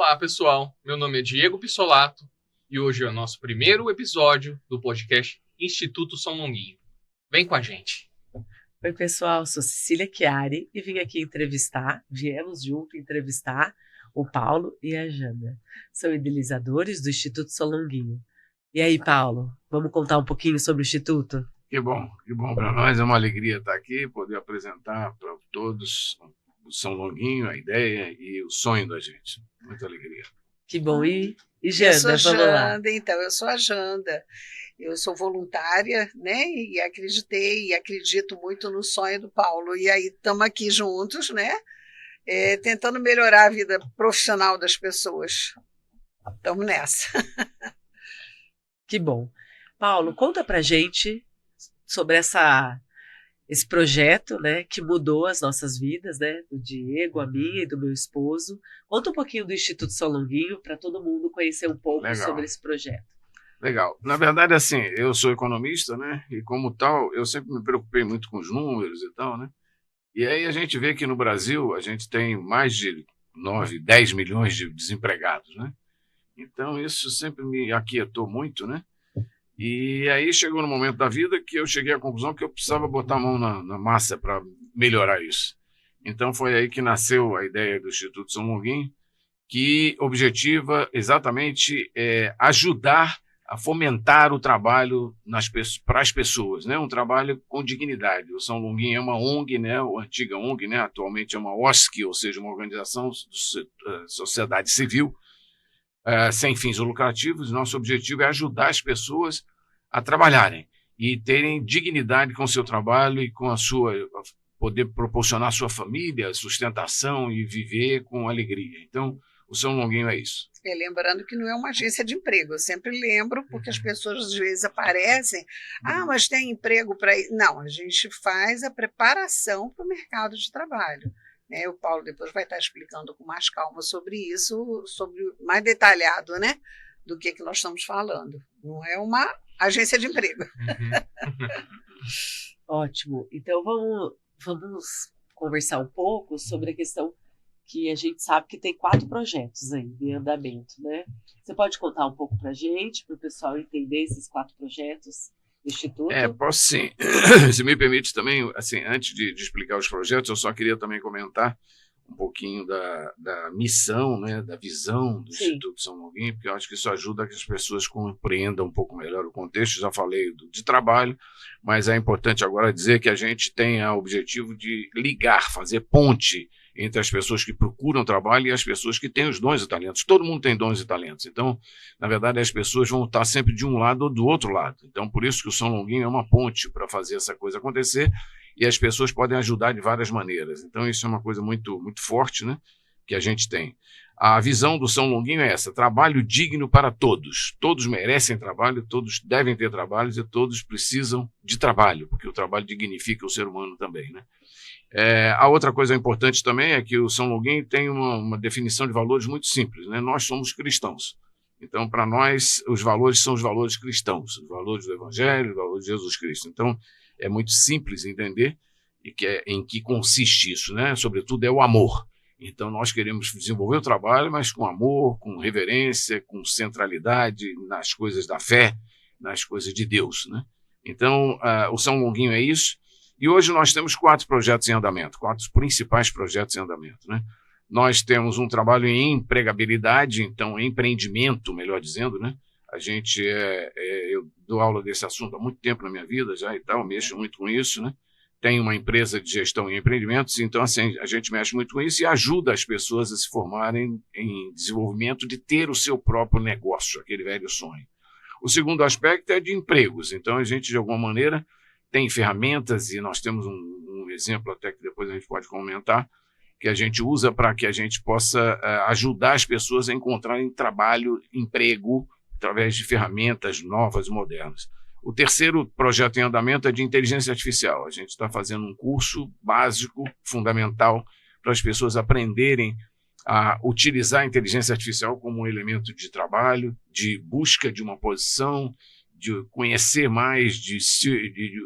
Olá, pessoal. Meu nome é Diego Pissolato e hoje é o nosso primeiro episódio do podcast Instituto São Longuinho. Vem com a gente. Oi, pessoal. Sou Cecília Chiari e viemos junto entrevistar o Paulo e a Jana. São idealizadores do Instituto São Longuinho. E aí, Paulo, vamos contar um pouquinho sobre o Instituto? Que bom para nós. É uma alegria estar aqui, poder apresentar para todos o São Longuinho, a ideia e o sonho da gente. Muita alegria. Que bom. E Janda, Eu sou vamos lá. Janda, então, eu sou a Janda. Eu sou voluntária, né? E acreditei e acredito muito no sonho do Paulo. E aí estamos aqui juntos, né? Tentando melhorar a vida profissional das pessoas. Estamos nessa. Que bom. Paulo, conta pra gente sobre esse projeto, né, que mudou as nossas vidas, né, do Diego, a minha e do meu esposo. Conta um pouquinho do Instituto São Longuinho para todo mundo conhecer um pouco sobre esse projeto. Legal. Na verdade, assim, eu sou economista, né, e como tal, eu sempre me preocupei muito com os números e tal, né, e aí a gente vê que no Brasil a gente tem mais de 9, 10 milhões de desempregados, né, então isso sempre me aquietou muito, né. E aí chegou no momento da vida que eu cheguei à conclusão que eu precisava botar a mão na massa para melhorar isso. Então foi aí que nasceu a ideia do Instituto São Longuinho, que objetiva exatamente ajudar a fomentar o trabalho para as pessoas, né? Um trabalho com dignidade. O São Longuinho é uma ONG, né? A antiga ONG, né? Atualmente é uma OSC, ou seja, uma organização da sociedade civil, sem fins lucrativos. Nosso objetivo é ajudar as pessoas a trabalharem e terem dignidade com o seu trabalho e com poder proporcionar à sua família sustentação e viver com alegria. Então, o São Longuinho é isso. Lembrando que não é uma agência de emprego, eu sempre lembro, porque as pessoas às vezes aparecem, mas tem emprego para ir. Não, a gente faz a preparação para o mercado de trabalho. O Paulo depois vai estar explicando com mais calma sobre isso, mais detalhado, né, do que nós estamos falando. Não é uma agência de emprego. Ótimo. Então vamos conversar um pouco sobre a questão que a gente sabe que tem 4 projetos aí em andamento, né? Você pode contar um pouco para a gente, para o pessoal entender esses 4 projetos? Instituto? Posso sim. Se me permite também, assim, antes de explicar os projetos, eu só queria também comentar um pouquinho da missão, né, da visão do Instituto São Longuinho, porque eu acho que isso ajuda a que as pessoas compreendam um pouco melhor o contexto. Já falei de trabalho, mas é importante agora dizer que a gente tem o objetivo de ligar, fazer ponte entre as pessoas que procuram trabalho e as pessoas que têm os dons e talentos. Todo mundo tem dons e talentos. Então, na verdade, as pessoas vão estar sempre de um lado ou do outro lado. Então, por isso que o São Longuinho é uma ponte para fazer essa coisa acontecer, e as pessoas podem ajudar de várias maneiras. Então, isso é uma coisa muito, muito forte, né, que a gente tem. A visão do São Longuinho é essa: trabalho digno para todos. Todos merecem trabalho, todos devem ter trabalhos e todos precisam de trabalho, porque o trabalho dignifica o ser humano também, né? A outra coisa importante também é que o São Longuinho tem uma definição de valores muito simples, né? Nós somos cristãos. Então, para nós, os valores são os valores cristãos, os valores do Evangelho, os valores de Jesus Cristo. Então, é muito simples entender em que consiste isso, né? Sobretudo é o amor. Então, nós queremos desenvolver o trabalho, mas com amor, com reverência, com centralidade nas coisas da fé, nas coisas de Deus, né? Então, o São Longuinho é isso. E hoje nós temos 4 projetos em andamento, 4 principais projetos em andamento, né? Nós temos um trabalho em empregabilidade, então empreendimento, melhor dizendo, né? A gente eu dou aula desse assunto há muito tempo na minha vida já e tal, mexo muito com isso, né? Tenho uma empresa de gestão em empreendimentos, então assim, a gente mexe muito com isso e ajuda as pessoas a se formarem em desenvolvimento de ter o seu próprio negócio, aquele velho sonho. O segundo aspecto é de empregos, então a gente de alguma maneira tem ferramentas, e nós temos um exemplo até que depois a gente pode comentar, que a gente usa para que a gente possa ajudar as pessoas a encontrarem trabalho, emprego, através de ferramentas novas e modernas. O terceiro projeto em andamento é de inteligência artificial. A gente está fazendo um curso básico, fundamental, para as pessoas aprenderem a utilizar a inteligência artificial como um elemento de trabalho, de busca de uma posição, de conhecer mais, de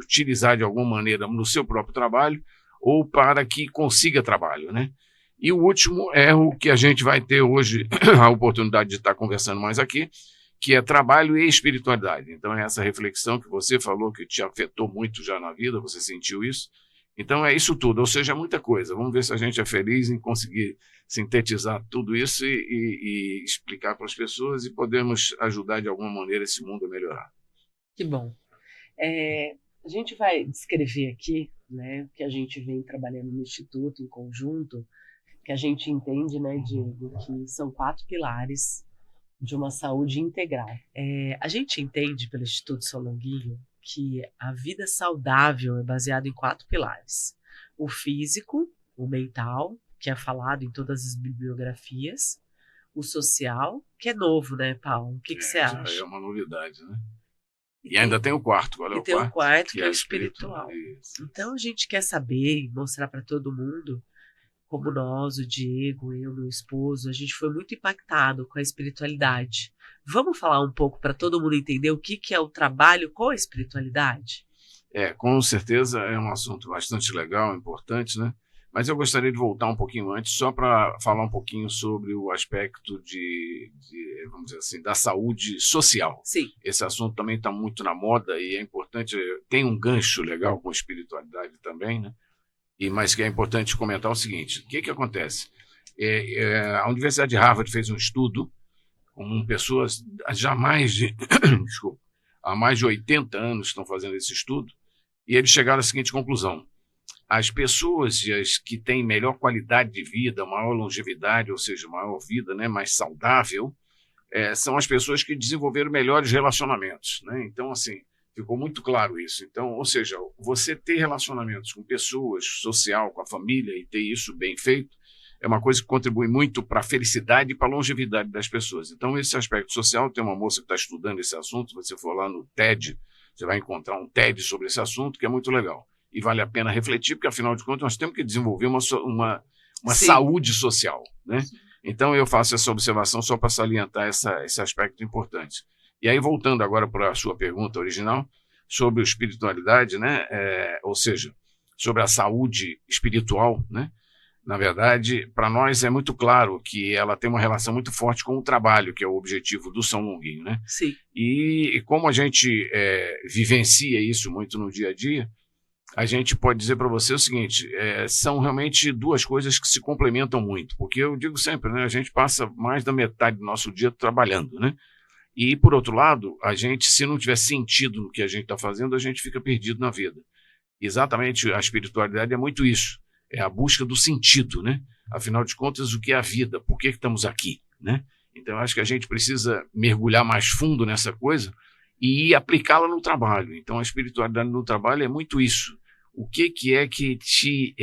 utilizar de alguma maneira no seu próprio trabalho, ou para que consiga trabalho, né? E o último é o que a gente vai ter hoje a oportunidade de estar conversando mais aqui, que é trabalho e espiritualidade. Então, é essa reflexão que você falou, que te afetou muito já na vida, você sentiu isso. Então, é isso tudo, ou seja, é muita coisa. Vamos ver se a gente é feliz em conseguir sintetizar tudo isso e explicar para as pessoas e podemos ajudar de alguma maneira esse mundo a melhorar. Que bom. A gente vai descrever aqui, né, o que a gente vem trabalhando no Instituto em conjunto, que a gente entende, né, Diego, que são 4 pilares de uma saúde integral. A gente entende pelo Instituto São Longuinho que a vida saudável é baseada em 4 pilares. O físico, o mental, que é falado em todas as bibliografias, o social, que é novo, né, Paulo? O que você acha? É uma novidade, né? E ainda tem o quarto. Qual é o quarto? E tem o quarto, que é o espiritual. espiritual. Então a gente quer saber e mostrar para todo mundo como nós, o Diego, eu, meu esposo, a gente foi muito impactado com a espiritualidade. Vamos falar um pouco para todo mundo entender o que é o trabalho com a espiritualidade? Com certeza é um assunto bastante legal, importante, né? Mas eu gostaria de voltar um pouquinho antes, só para falar um pouquinho sobre o aspecto vamos dizer assim, da saúde social. Sim. Esse assunto também está muito na moda e é importante, tem um gancho legal com espiritualidade também, né? Mas que é importante comentar o seguinte: o que acontece? A Universidade de Harvard fez um estudo com pessoas há mais de 80 anos estão fazendo esse estudo, e eles chegaram à seguinte conclusão: as pessoas que têm melhor qualidade de vida, maior longevidade, ou seja, maior vida, né, mais saudável, são as pessoas que desenvolveram melhores relacionamentos, né? Então, assim, ficou muito claro isso. Então, ou seja, você ter relacionamentos com pessoas, social, com a família, e ter isso bem feito, é uma coisa que contribui muito para a felicidade e para a longevidade das pessoas. Então, esse aspecto social, tem uma moça que está estudando esse assunto, se você for lá no TED, você vai encontrar um TED sobre esse assunto, que é muito legal. E vale a pena refletir, porque, afinal de contas, nós temos que desenvolver uma saúde social, né? Então, eu faço essa observação só para salientar esse aspecto importante. E aí, voltando agora para a sua pergunta original, sobre a espiritualidade, né? Ou seja, sobre a saúde espiritual, né? Na verdade, para nós é muito claro que ela tem uma relação muito forte com o trabalho, que é o objetivo do São Longuinho, né? Sim. E como a gente vivencia isso muito no dia a dia, a gente pode dizer para você o seguinte: são realmente duas coisas que se complementam muito, porque eu digo sempre, né? A gente passa mais da metade do nosso dia trabalhando, né? E, por outro lado, a gente, se não tiver sentido no que a gente está fazendo, a gente fica perdido na vida. Exatamente, a espiritualidade é muito isso. É a busca do sentido, né? Afinal de contas, o que é a vida? Por que estamos aqui, né? Então, acho que a gente precisa mergulhar mais fundo nessa coisa e aplicá-la no trabalho. Então, a espiritualidade no trabalho é muito isso. O que é que te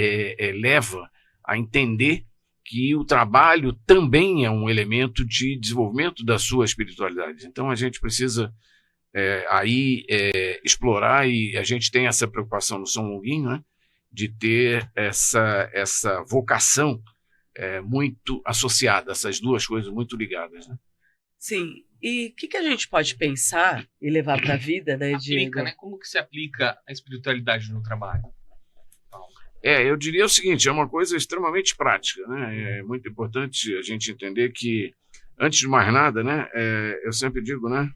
leva a entender que o trabalho também é um elemento de desenvolvimento da sua espiritualidade. Então, a gente precisa explorar, e a gente tem essa preocupação no São Longuinho, né, de ter essa vocação muito associada, essas duas coisas muito ligadas, né? Sim. E o que a gente pode pensar e levar para a vida, né, Diego? Né? Como que se aplica a espiritualidade no trabalho? Eu diria o seguinte: é uma coisa extremamente prática, né? É muito importante a gente entender que, antes de mais nada, né, eu sempre digo, né,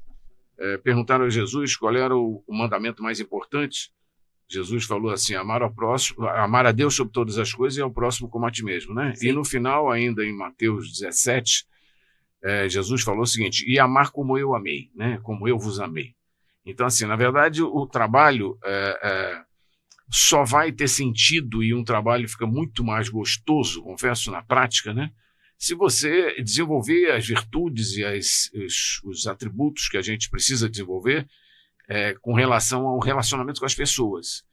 perguntaram a Jesus qual era o mandamento mais importante. Jesus falou assim: amar ao próximo, amar a Deus sobre todas as coisas e ao próximo como a ti mesmo, né? Sim. E no final, ainda em Mateus 17, Jesus falou o seguinte: e amar como eu amei, né? Como eu vos amei. Então, assim, na verdade, o trabalho só vai ter sentido, e um trabalho fica muito mais gostoso, confesso, na prática, né, se você desenvolver as virtudes e os atributos que a gente precisa desenvolver com relação ao relacionamento com as pessoas.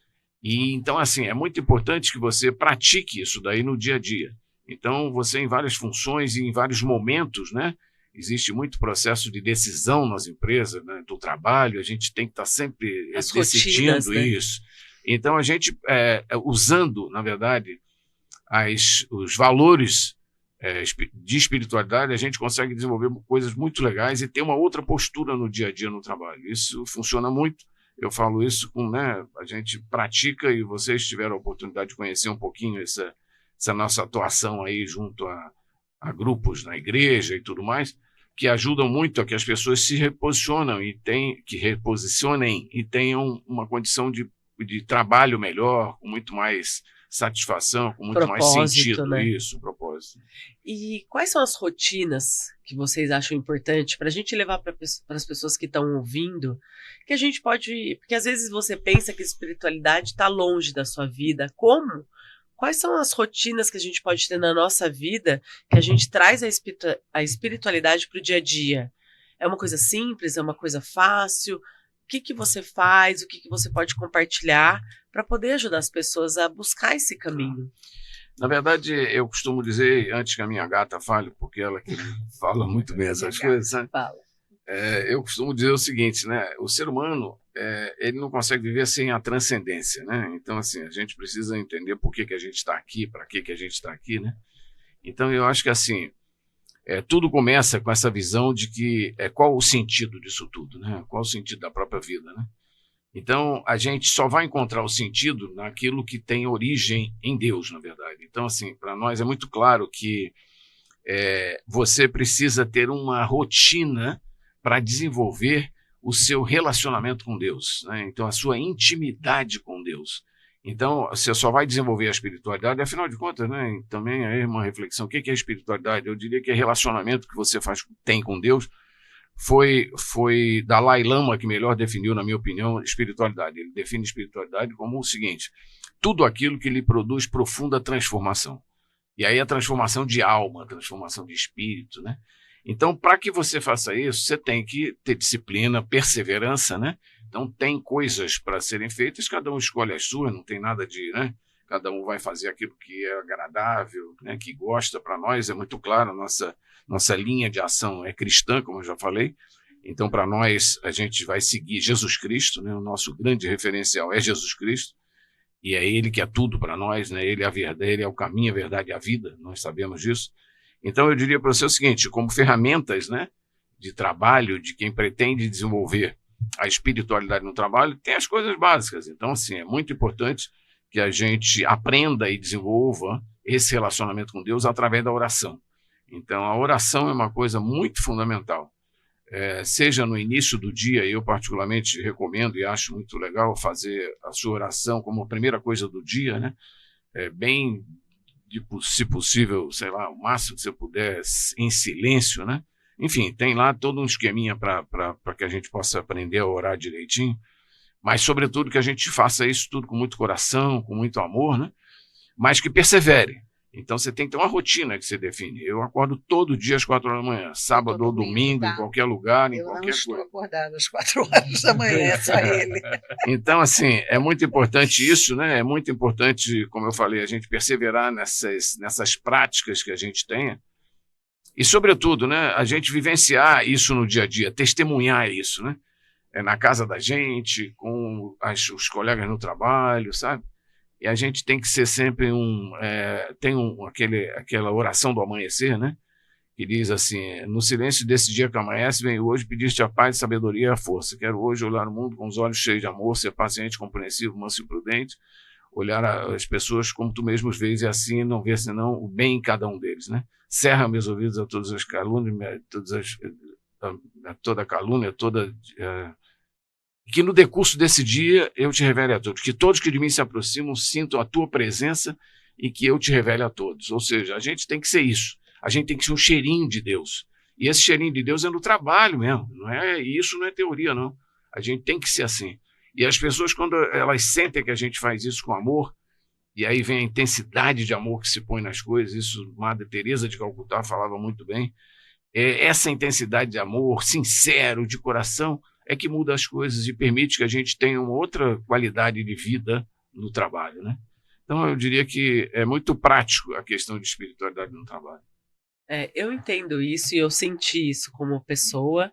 E então, assim, é muito importante que você pratique isso daí no dia a dia. Então, você, em várias funções e em vários momentos, né, existe muito processo de decisão nas empresas, né, do trabalho, a gente tem que estar sempre decidindo rotinas, né? isso. Então, a gente, usando, na verdade, os valores de espiritualidade, a gente consegue desenvolver coisas muito legais e ter uma outra postura no dia a dia no trabalho. Isso funciona muito. Eu falo isso a gente pratica, e vocês tiveram a oportunidade de conhecer um pouquinho essa essa nossa atuação aí junto a grupos na igreja e tudo mais, que ajudam muito a que as pessoas se reposicionem e tenham uma condição de trabalho melhor, com muito mais satisfação, com muito mais sentido. Né? Isso, propósito. E quais são as rotinas que vocês acham importante para a gente levar para as pessoas que estão ouvindo, que a gente pode... Porque às vezes você pensa que a espiritualidade está longe da sua vida. Como? Quais são as rotinas que a gente pode ter na nossa vida que a gente traz a espiritualidade para o dia a dia? É uma coisa simples? É uma coisa fácil? O que você faz? O que você pode compartilhar para poder ajudar as pessoas a buscar esse caminho? Na verdade, eu costumo dizer, antes que a minha gata fale, porque ela que fala muito bem essas coisas, sabe? Fala. Eu costumo dizer o seguinte, né? O ser humano, ele não consegue viver sem a transcendência, né? Então, assim, a gente precisa entender por que a gente está aqui, para que a gente está aqui, né? Então, eu acho que, assim, tudo começa com essa visão de que qual o sentido disso tudo, né? Qual o sentido da própria vida, né? Então, a gente só vai encontrar o sentido naquilo que tem origem em Deus, na verdade. Então, assim, para nós é muito claro que você precisa ter uma rotina para desenvolver o seu relacionamento com Deus, né? Então, a sua intimidade com Deus. Então, você só vai desenvolver a espiritualidade, afinal de contas, né? Também é uma reflexão. O que é espiritualidade? Eu diria que é relacionamento que você tem com Deus. Foi Dalai Lama que melhor definiu, na minha opinião, espiritualidade. Ele define espiritualidade como o seguinte: tudo aquilo que lhe produz profunda transformação. E aí a transformação de alma, a transformação de espírito, né? Então, para que você faça isso, você tem que ter disciplina, perseverança, né? Então, tem coisas para serem feitas, cada um escolhe as suas, não tem nada de, né? Cada um vai fazer aquilo que é agradável, né? Que gosta. Para nós é muito claro, nossa linha de ação é cristã, como eu já falei. Então, para nós, a gente vai seguir Jesus Cristo, né? O nosso grande referencial é Jesus Cristo, e é Ele que é tudo para nós, né? Ele é a verdade, Ele é o caminho, a verdade e a vida, nós sabemos disso. Então, eu diria para você o seguinte, como ferramentas, né, de trabalho, de quem pretende desenvolver a espiritualidade no trabalho, tem as coisas básicas. Então, assim, é muito importante que a gente aprenda e desenvolva esse relacionamento com Deus através da oração. Então, a oração é uma coisa muito fundamental. Seja no início do dia, eu particularmente recomendo e acho muito legal fazer a sua oração como a primeira coisa do dia, né? Se possível, sei lá, o máximo que você puder, em silêncio, né? Enfim, tem lá todo um esqueminha para que a gente possa aprender a orar direitinho, mas, sobretudo, que a gente faça isso tudo com muito coração, com muito amor, né? Mas que persevere. Então, você tem que ter uma rotina que você define. Eu acordo todo dia às 4 horas da manhã, sábado ou domingo, tá? Em qualquer lugar, em qualquer coisa. Eu não estou acordada às 4 horas da manhã, é só ele. Então, assim, é muito importante isso, né? É muito importante, como eu falei, a gente perseverar nessas práticas que a gente tenha. E, sobretudo, né, a gente vivenciar isso no dia a dia, testemunhar isso, né? Na casa da gente, com os colegas no trabalho, sabe? E a gente tem que ser sempre aquela oração do amanhecer, né? Que diz assim: no silêncio desse dia que amanhece, venho hoje pedir-te a paz, a sabedoria e a força. Quero hoje olhar o mundo com os olhos cheios de amor, ser paciente, compreensivo, manso e prudente, olhar as pessoas como tu mesmo os vês e assim não ver senão o bem em cada um deles, né? Cerra meus ouvidos a todas as calúnias, toda calúnia, que no decurso desse dia eu te revele a todos, que todos que de mim se aproximam sintam a tua presença e que eu te revele a todos. Ou seja, a gente tem que ser isso, a gente tem que ser um cheirinho de Deus, e esse cheirinho de Deus é no trabalho mesmo, isso não é teoria não, a gente tem que ser assim. E as pessoas, quando elas sentem que a gente faz isso com amor, e aí vem a intensidade de amor que se põe nas coisas, isso Madre Teresa de Calcutá falava muito bem, essa intensidade de amor, sincero, de coração, é que muda as coisas e permite que a gente tenha uma outra qualidade de vida no trabalho, né? Então, eu diria que é muito prático a questão de espiritualidade no trabalho. Eu entendo isso e eu senti isso como pessoa.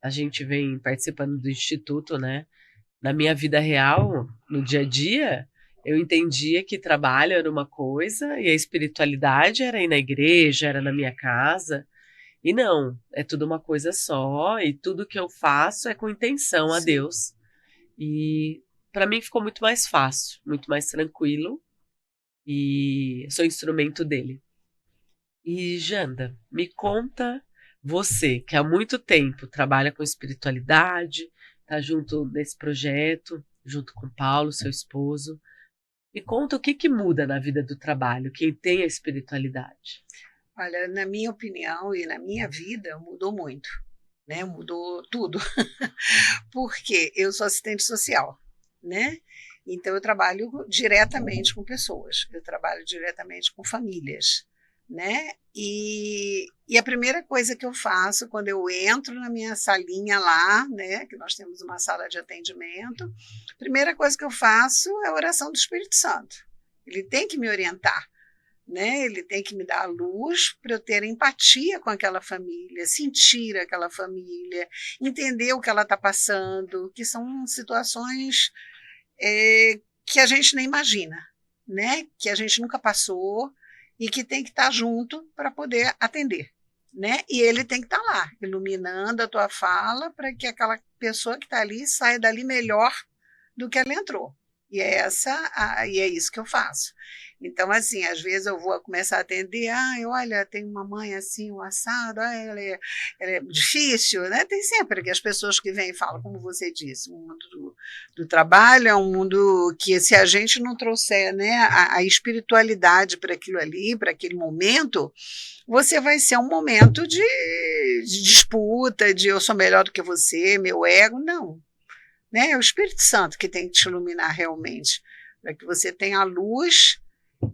A gente vem participando do Instituto, né? Na minha vida real, no dia a dia, eu entendia que trabalho era uma coisa e a espiritualidade era ir na igreja, era na minha casa. E não, é tudo uma coisa só, e tudo que eu faço é com intenção a Deus. E para mim ficou muito mais fácil, muito mais tranquilo. e sou instrumento dele. E Janda, me conta, você que há muito tempo trabalha com espiritualidade, está junto nesse projeto, junto com Paulo, seu esposo, me conta o que muda na vida do trabalho, quem tem a espiritualidade. Olha, na minha opinião e na minha vida, mudou muito, né? Mudou tudo. Porque eu sou assistente social, né? Então eu trabalho diretamente com pessoas, eu trabalho diretamente com famílias, né? E a primeira coisa que eu faço quando eu entro na minha salinha lá, né? Que nós temos uma sala de atendimento, a primeira coisa que eu faço é a oração do Espírito Santo. Ele tem que me orientar, né? Ele tem que me dar a luz para eu ter empatia com aquela família, sentir aquela família, entender o que ela está passando, que são situações que a gente nem imagina, né? Que a gente nunca passou e que tem que estar junto para poder atender, né? E ele tem que estar lá, iluminando a tua fala para que aquela pessoa que está ali saia dali melhor do que ela entrou. E é isso que eu faço. Então, assim, às vezes eu vou começar a atender, olha, tem uma mãe assim, um assado, ela é difícil, né? Tem sempre que as pessoas que vêm e falam, como você disse, o mundo do trabalho é um mundo que, se a gente não trouxer, né, a espiritualidade para aquilo ali, para aquele momento, você vai ser um momento de disputa, de eu sou melhor do que você, meu ego, não. Né? É o Espírito Santo que tem que te iluminar realmente, para que você tenha a luz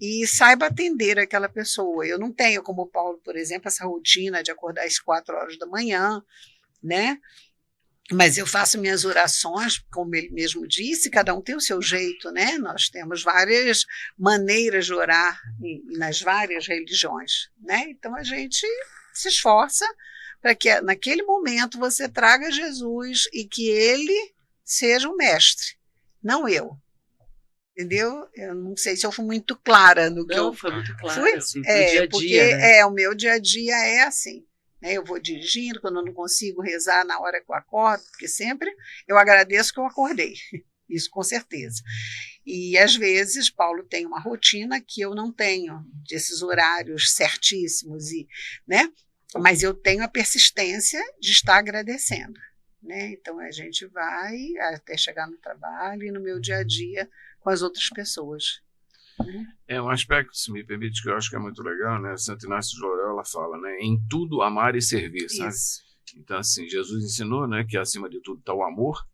e saiba atender aquela pessoa. Eu não tenho, como o Paulo, por exemplo, essa rotina de acordar às 4 horas da manhã, né? Mas eu faço minhas orações, como ele mesmo disse, cada um tem o seu jeito, né? Nós temos várias maneiras de orar nas várias religiões, né? Então a gente se esforça para que naquele momento você traga Jesus e que ele seja o mestre, não eu. Entendeu? Eu não sei se eu fui muito clara no que não, eu... foi muito claro, fui? Assim, pro dia a dia, porque né? o meu dia a dia é assim. Né? Eu vou dirigindo, quando eu não consigo rezar na hora que eu acordo, porque sempre eu agradeço que eu acordei. Isso com certeza. E às vezes Paulo tem uma rotina que eu não tenho, desses horários certíssimos, né? Mas eu tenho a persistência de estar agradecendo. Né? Então a gente vai até chegar no trabalho e no meu dia a dia com as outras pessoas. É um aspecto, se me permite, que eu acho que é muito legal, né? Santo Inácio de Loyola fala, né? Em tudo amar e servir, sabe? Isso. Então, assim, Jesus ensinou, né, que acima de tudo está o amor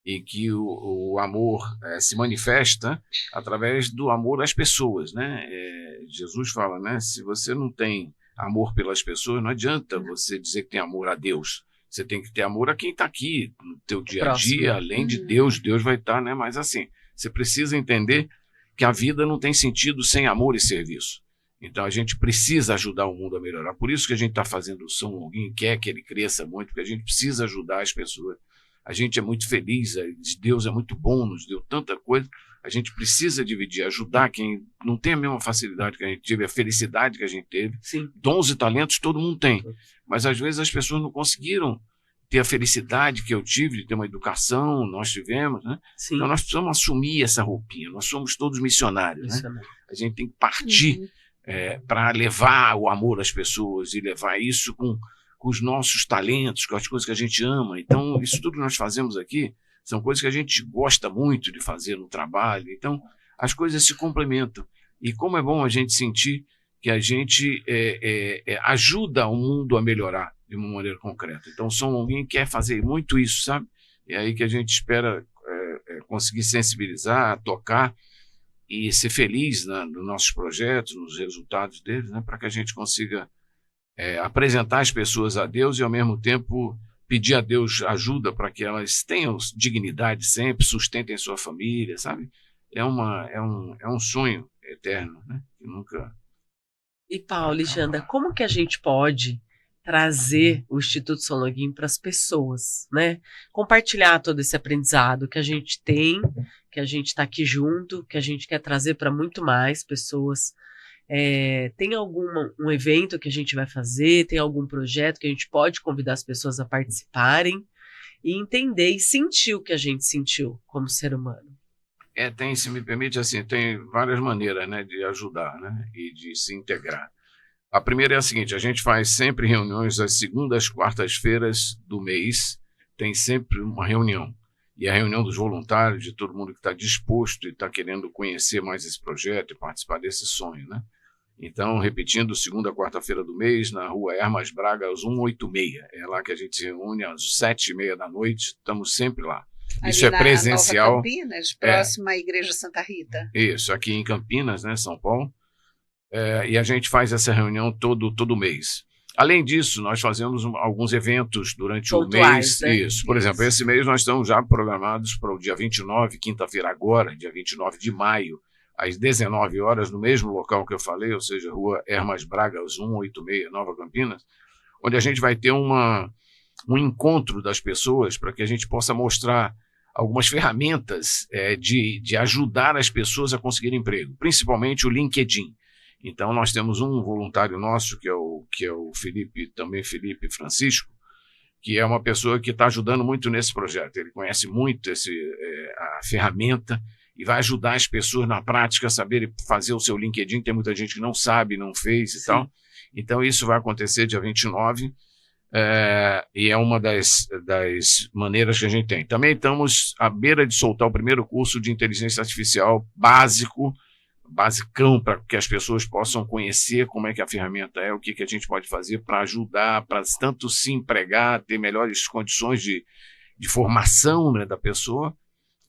e que o amor se manifesta através do amor às pessoas, né? Jesus fala, né? Se você não tem amor pelas pessoas, não adianta você dizer que tem amor a Deus. Você tem que ter amor a quem está aqui no teu dia a dia, além de Deus vai estar, né? Mas assim, você precisa entender que a vida não tem sentido sem amor e serviço. Então a gente precisa ajudar o mundo a melhorar. Por isso que a gente está fazendo o São Longuinho, quer que ele cresça muito, porque a gente precisa ajudar as pessoas. A gente é muito feliz, Deus é muito bom, nos deu tanta coisa. A gente precisa dividir, ajudar quem não tem a mesma facilidade que a gente teve, a felicidade que a gente teve. Sim. Dons e talentos todo mundo tem, mas às vezes as pessoas não conseguiram ter a felicidade que eu tive de ter uma educação, nós tivemos, né? Sim. Então nós precisamos assumir essa roupinha, nós somos todos missionários, né? A gente tem que partir para levar o amor às pessoas e levar isso com os nossos talentos, com as coisas que a gente ama. Então isso tudo que nós fazemos aqui são coisas que a gente gosta muito de fazer no trabalho, então as coisas se complementam. E como é bom a gente sentir que a gente ajuda o mundo a melhorar de uma maneira concreta. Então, o São Longuinho quer fazer muito isso, sabe? É aí que a gente espera conseguir sensibilizar, tocar e ser feliz, né, nos nossos projetos, nos resultados deles, né, para que a gente consiga apresentar as pessoas a Deus e, ao mesmo tempo, pedir a Deus ajuda para que elas tenham dignidade sempre, sustentem sua família, sabe? É um sonho eterno, né? Que nunca... E Paulo e Janda, como que a gente pode trazer o Instituto São Longuinho para as pessoas, né? Compartilhar todo esse aprendizado que a gente tem, que a gente está aqui junto, que a gente quer trazer para muito mais pessoas. Tem um evento que a gente vai fazer, tem algum projeto que a gente pode convidar as pessoas a participarem e entender e sentir o que a gente sentiu como ser humano. Se me permite, assim, tem várias maneiras, né, de ajudar, né, e de se integrar. A primeira é a seguinte: a gente faz sempre reuniões às segundas, quartas-feiras do mês, tem sempre uma reunião. E a reunião dos voluntários, de todo mundo que está disposto e está querendo conhecer mais esse projeto e participar desse sonho, né? Então, repetindo, segunda, quarta-feira do mês, na rua Hermas Braga, às 186. É lá que a gente se reúne às 7h30 da noite, estamos sempre lá. Isso Ali é presencial. Nova Campinas, próxima à Igreja Santa Rita. Isso, aqui em Campinas, né, São Paulo. E a gente faz essa reunião todo mês. Além disso, nós fazemos alguns eventos durante o mês. Né? Isso. Por exemplo, esse mês nós estamos já programados para o dia 29, quinta-feira agora, dia 29 de maio, às 19 horas, no mesmo local que eu falei, ou seja, rua Hermas Braga, 186, Nova Campinas, onde a gente vai ter um encontro das pessoas para que a gente possa mostrar algumas ferramentas de ajudar as pessoas a conseguir emprego, principalmente o LinkedIn. Então, nós temos um voluntário nosso, que é o Felipe Francisco, que é uma pessoa que está ajudando muito nesse projeto. Ele conhece muito a ferramenta e vai ajudar as pessoas na prática a saberem fazer o seu LinkedIn. Tem muita gente que não sabe, não fez e tal. Então, isso vai acontecer dia 29, e é uma das maneiras que a gente tem. Também estamos à beira de soltar o primeiro curso de inteligência artificial basicão, para que as pessoas possam conhecer como é que a ferramenta é, o que a gente pode fazer para ajudar, para tanto se empregar, ter melhores condições de formação, né, da pessoa,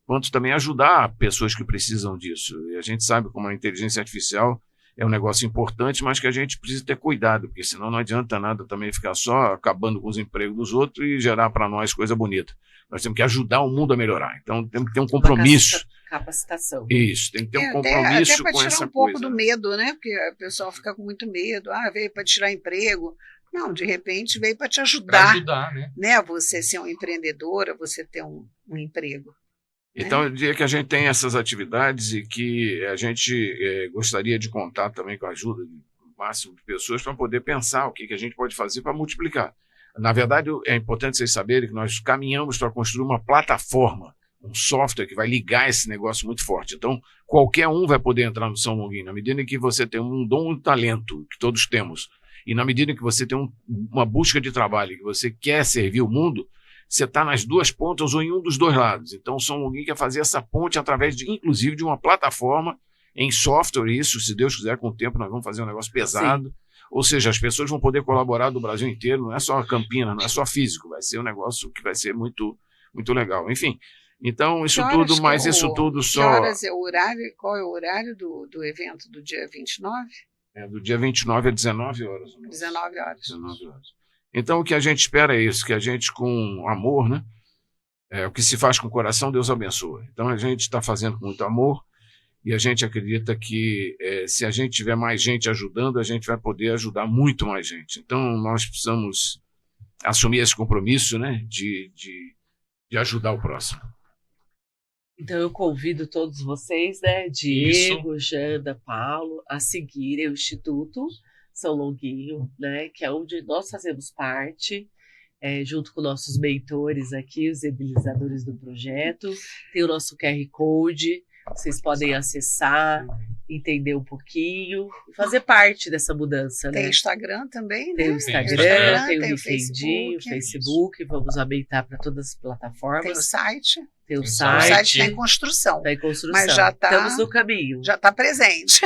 quanto também ajudar pessoas que precisam disso. E a gente sabe como a inteligência artificial é um negócio importante, mas que a gente precisa ter cuidado, porque senão não adianta nada também ficar só acabando com os empregos dos outros e gerar para nós coisa bonita. Nós temos que ajudar o mundo a melhorar. Então, temos que ter um compromisso. Capacitação. Isso, tem que ter um compromisso com essa coisa. Até para tirar um pouco do medo, né? Porque o pessoal fica com muito medo. Veio para tirar emprego. Não, de repente veio para te ajudar. Para ajudar, né? Você ser uma empreendedora, você ter um emprego. Então, eu diria que a gente tem essas atividades e que a gente gostaria de contar também com a ajuda do máximo de pessoas para poder pensar o que a gente pode fazer para multiplicar. Na verdade, é importante vocês saberem que nós caminhamos para construir uma plataforma, um software que vai ligar esse negócio muito forte. Então, qualquer um vai poder entrar no São Longuinho, na medida em que você tem um dom e um talento, que todos temos, e na medida em que você tem uma busca de trabalho, que você quer servir o mundo, você está nas duas pontas ou em um dos dois lados. Então, o São Longuinho quer fazer essa ponte através, inclusive, de uma plataforma em software. Isso, se Deus quiser, com o tempo, nós vamos fazer um negócio pesado. Sim. Ou seja, as pessoas vão poder colaborar do Brasil inteiro, não é só Campinas, não é só físico, vai ser um negócio que vai ser muito, muito legal. Enfim, então isso tudo, mas isso tudo só... Que horas é o horário? Qual é o horário do evento do dia 29? Do dia 29 a 19 horas. 19 horas. 19 horas. Então o que a gente espera é isso, que a gente com amor, né? O que se faz com o coração, Deus abençoa. Então a gente está fazendo com muito amor. E a gente acredita que se a gente tiver mais gente ajudando, a gente vai poder ajudar muito mais gente. Então, nós precisamos assumir esse compromisso, né, de ajudar o próximo. Então, eu convido todos vocês, né, Diego, Janda, Paulo, a seguirem o Instituto São Longuinho, né, que é onde nós fazemos parte, junto com nossos mentores aqui, os idealizadores do projeto. Tem o nosso QR Code. Vocês podem acessar, entender um pouquinho e fazer parte dessa mudança, né? Tem Instagram também, né? Tem o Instagram, tem o LinkedIn, o Facebook, vamos aumentar para todas as plataformas. Tem o site. Tem o O site está em construção. Está em construção. Mas já tá, estamos no caminho. Já está presente.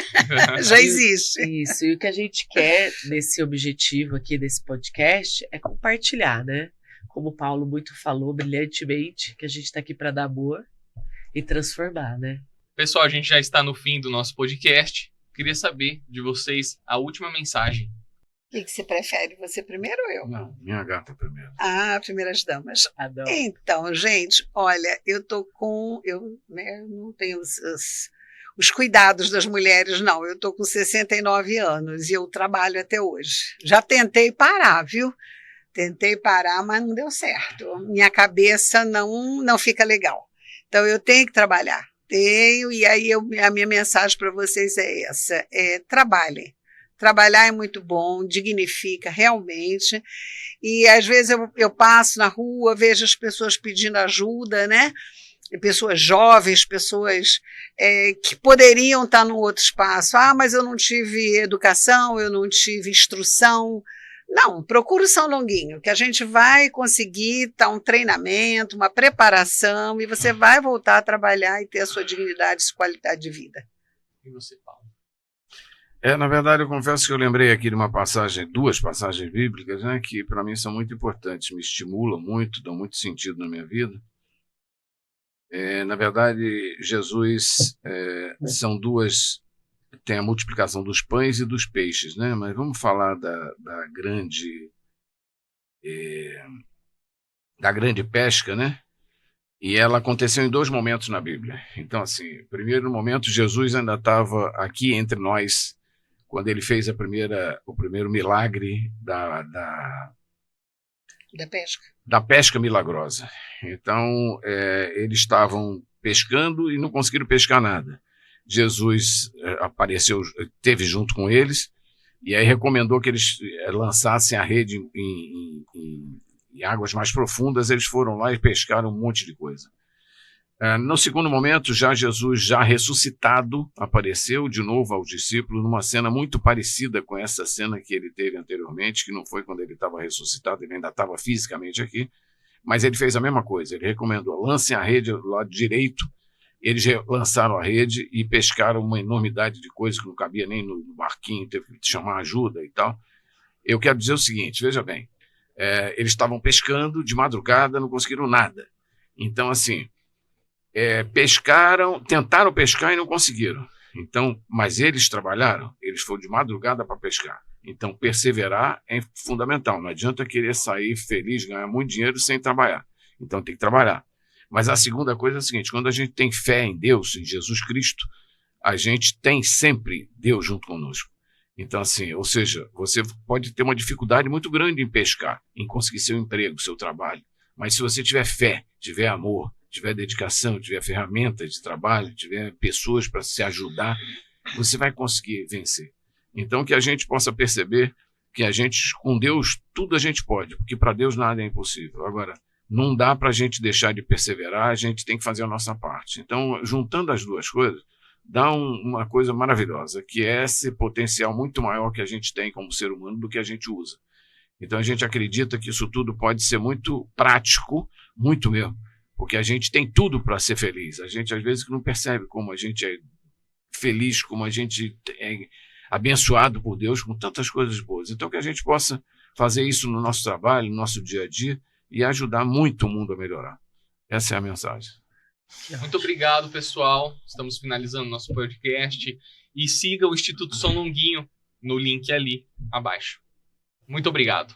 Já existe. Isso. E o que a gente quer nesse objetivo aqui desse podcast é compartilhar, né? Como o Paulo muito falou brilhantemente, que a gente está aqui para dar amor e transformar, né? Pessoal, a gente já está no fim do nosso podcast. Queria saber de vocês a última mensagem. O que você prefere? Você primeiro ou eu? Não, minha gata primeiro. Primeiras damas. Adoro. Então, gente, olha, eu não tenho os cuidados das mulheres, não. Eu tô com 69 anos e eu trabalho até hoje. Já tentei parar, viu? Tentei parar, mas não deu certo. Minha cabeça não fica legal. Então, eu tenho que trabalhar. E aí a minha mensagem para vocês é essa: trabalhem. Trabalhar é muito bom, dignifica realmente. E às vezes eu passo na rua, vejo as pessoas pedindo ajuda, né? pessoas jovens, pessoas que poderiam estar num outro espaço. Ah, mas eu não tive educação, eu não tive instrução. Não, procura o São Longuinho, que a gente vai conseguir dar um treinamento, uma preparação, e você vai voltar a trabalhar e ter a sua dignidade e sua qualidade de vida. E você, Paulo? Na verdade, eu confesso que eu lembrei aqui de uma passagem, 2 passagens bíblicas, né, que para mim são muito importantes, me estimulam muito, dão muito sentido na minha vida. Na verdade, Jesus são 2, tem a multiplicação dos pães e dos peixes, né? Mas vamos falar da grande pesca, né? E ela aconteceu em 2 momentos na Bíblia. Então, assim, primeiro momento, Jesus ainda estava aqui entre nós, quando ele fez o primeiro milagre da pesca milagrosa. Então, eles estavam pescando e não conseguiram pescar nada. Jesus apareceu, esteve junto com eles, e aí recomendou que eles lançassem a rede em águas mais profundas. Eles foram lá e pescaram um monte de coisa. No segundo momento, Jesus, já ressuscitado, apareceu de novo aos discípulos numa cena muito parecida com essa cena que ele teve anteriormente, que não foi quando ele estava ressuscitado, ele ainda estava fisicamente aqui, mas ele fez a mesma coisa. Ele recomendou: lancem a rede do lado direito. Eles lançaram a rede e pescaram uma enormidade de coisas que não cabia nem no barquinho, teve que chamar ajuda e tal. Eu quero dizer o seguinte, veja bem, eles estavam pescando de madrugada, não conseguiram nada. Então, assim, tentaram pescar e não conseguiram. Então, mas eles trabalharam, eles foram de madrugada para pescar. Então, perseverar é fundamental. Não adianta querer sair feliz, ganhar muito dinheiro sem trabalhar. Então, tem que trabalhar. Mas a segunda coisa é a seguinte: quando a gente tem fé em Deus, em Jesus Cristo, a gente tem sempre Deus junto conosco. Então, assim, ou seja, você pode ter uma dificuldade muito grande em pescar, em conseguir seu emprego, seu trabalho. Mas se você tiver fé, tiver amor, tiver dedicação, tiver ferramentas de trabalho, tiver pessoas para se ajudar, você vai conseguir vencer. Então, que a gente possa perceber que com Deus, tudo a gente pode, porque para Deus nada é impossível. Agora, não dá para a gente deixar de perseverar, a gente tem que fazer a nossa parte. Então, juntando as 2 coisas, dá uma coisa maravilhosa, que é esse potencial muito maior que a gente tem como ser humano do que a gente usa. Então, a gente acredita que isso tudo pode ser muito prático, muito mesmo, porque a gente tem tudo para ser feliz. A gente, às vezes, não percebe como a gente é feliz, como a gente é abençoado por Deus com tantas coisas boas. Então, que a gente possa fazer isso no nosso trabalho, no nosso dia a dia, e ajudar muito o mundo a melhorar. Essa é a mensagem. Muito obrigado, pessoal. Estamos finalizando nosso podcast. E siga o Instituto São Longuinho no link ali abaixo. Muito obrigado.